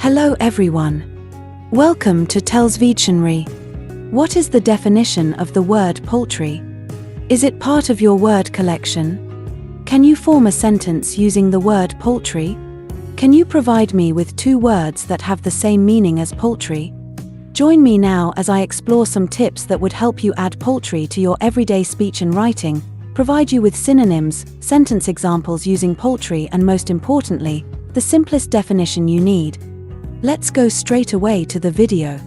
Hello everyone. Welcome to TELLS Videtionary. What is the definition of the word paltry? Is it part of your word collection? Can you form a sentence using the word paltry? Can you provide me with two words that have the same meaning as paltry? Join me now as I explore some tips that would help you add paltry to your everyday speech and writing, provide you with synonyms, sentence examples using paltry, and most importantly, the simplest definition you need. Let's go straight away to the video.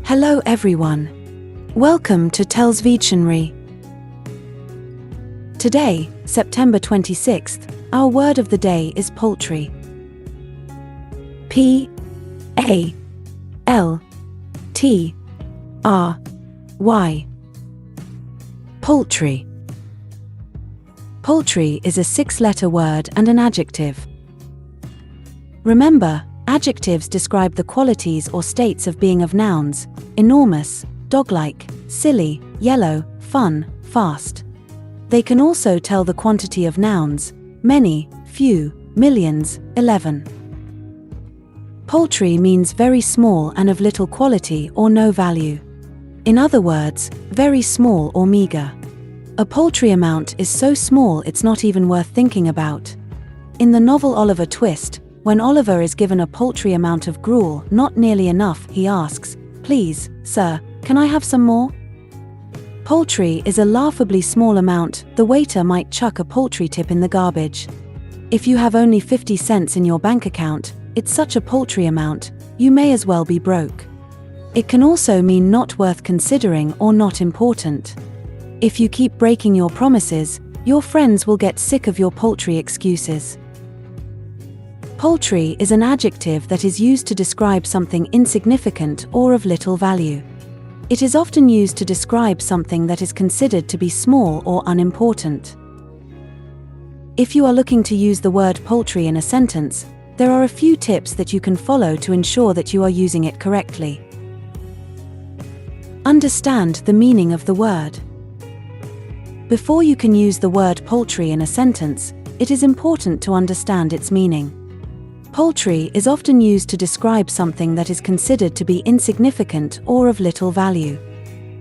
Hello everyone. Welcome to TELLS Videtionary. Today, September 26th, our word of the day is paltry. P-A-L-T-R-Y. Paltry. Paltry is a six-letter word and an adjective. Remember, adjectives describe the qualities or states of being of nouns: enormous, dog-like, silly, yellow, fun, fast. They can also tell the quantity of nouns: many, few, millions, 11. Paltry means very small and of little quality or no value. In other words, very small or meager. A paltry amount is so small it's not even worth thinking about. In the novel Oliver Twist, when Oliver is given a paltry amount of gruel, not nearly enough, he asks, "Please, sir, can I have some more?" Paltry is a laughably small amount. The waiter might chuck a paltry tip in the garbage. If you have only 50 cents in your bank account, it's such a paltry amount, you may as well be broke. It can also mean not worth considering or not important. If you keep breaking your promises, your friends will get sick of your paltry excuses. Paltry is an adjective that is used to describe something insignificant or of little value. It is often used to describe something that is considered to be small or unimportant. If you are looking to use the word paltry in a sentence, there are a few tips that you can follow to ensure that you are using it correctly. Understand the meaning of the word. Before you can use the word paltry in a sentence, it is important to understand its meaning. Paltry is often used to describe something that is considered to be insignificant or of little value.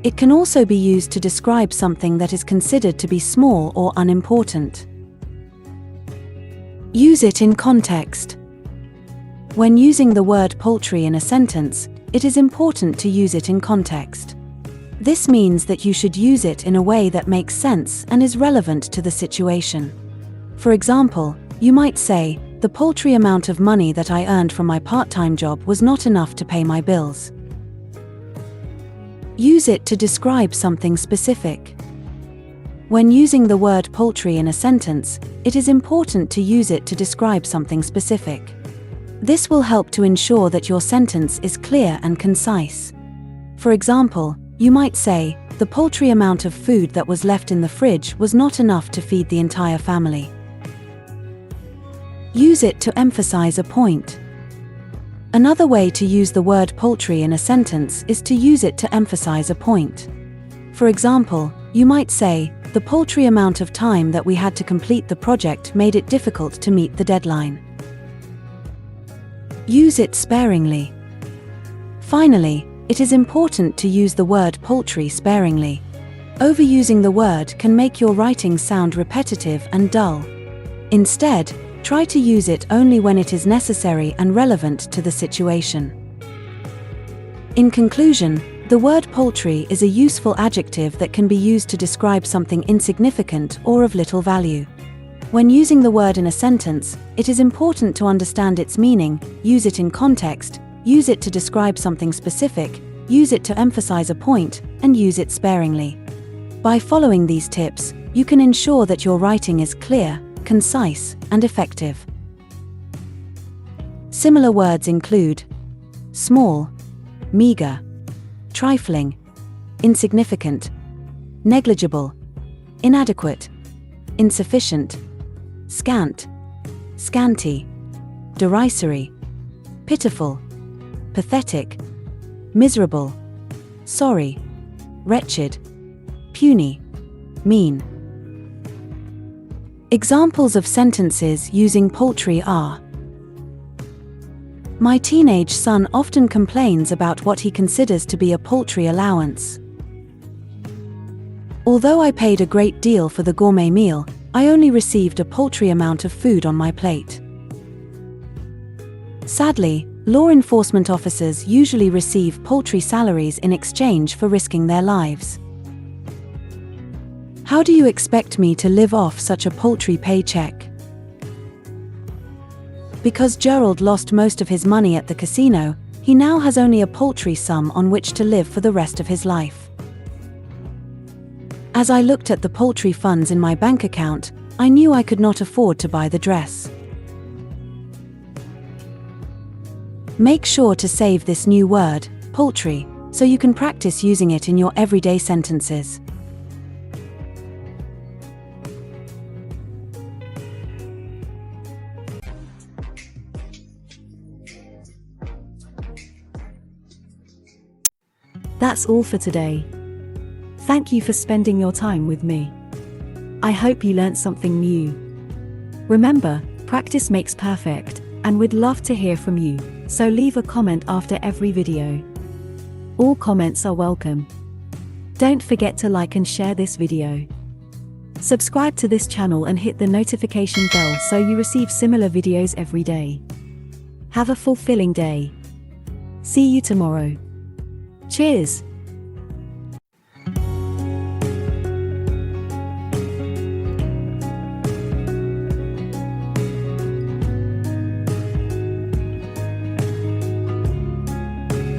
It can also be used to describe something that is considered to be small or unimportant. Use it in context. When using the word paltry in a sentence, it is important to use it in context. This means that you should use it in a way that makes sense and is relevant to the situation. For example, you might say, "The paltry amount of money that I earned from my part-time job was not enough to pay my bills." Use it to describe something specific. When using the word paltry in a sentence, it is important to use it to describe something specific. This will help to ensure that your sentence is clear and concise. For example, you might say, "The paltry amount of food that was left in the fridge was not enough to feed the entire family." Use it to emphasize a point. Another way to use the word paltry in a sentence is to use it to emphasize a point. For example, you might say, "The paltry amount of time that we had to complete the project made it difficult to meet the deadline." Use it sparingly. Finally, it is important to use the word paltry sparingly. Overusing the word can make your writing sound repetitive and dull. Instead, try to use it only when it is necessary and relevant to the situation. In conclusion, the word paltry is a useful adjective that can be used to describe something insignificant or of little value. When using the word in a sentence, it is important to understand its meaning, use it in context, use it to describe something specific, use it to emphasize a point, and use it sparingly. By following these tips, you can ensure that your writing is clear, concise, and effective. Similar words include small, meager, trifling, insignificant, negligible, inadequate, insufficient, scant, scanty, derisory, pitiful, pathetic, miserable, sorry, wretched, puny, mean. Examples of sentences using paltry are: my teenage son often complains about what he considers to be a paltry allowance. Although I paid a great deal for the gourmet meal, I only received a paltry amount of food on my plate. Sadly, law enforcement officers usually receive paltry salaries in exchange for risking their lives. How do you expect me to live off such a paltry paycheck? Because Gerald lost most of his money at the casino, he now has only a paltry sum on which to live for the rest of his life. As I looked at the paltry funds in my bank account, I knew I could not afford to buy the dress. Make sure to save this new word, paltry, so you can practice using it in your everyday sentences. That's all for today. Thank you for spending your time with me. I hope you learned something new. Remember, practice makes perfect, and we'd love to hear from you, so leave a comment after every video. All comments are welcome. Don't forget to like and share this video. Subscribe to this channel and hit the notification bell so you receive similar videos every day. Have a fulfilling day. See you tomorrow. Cheers!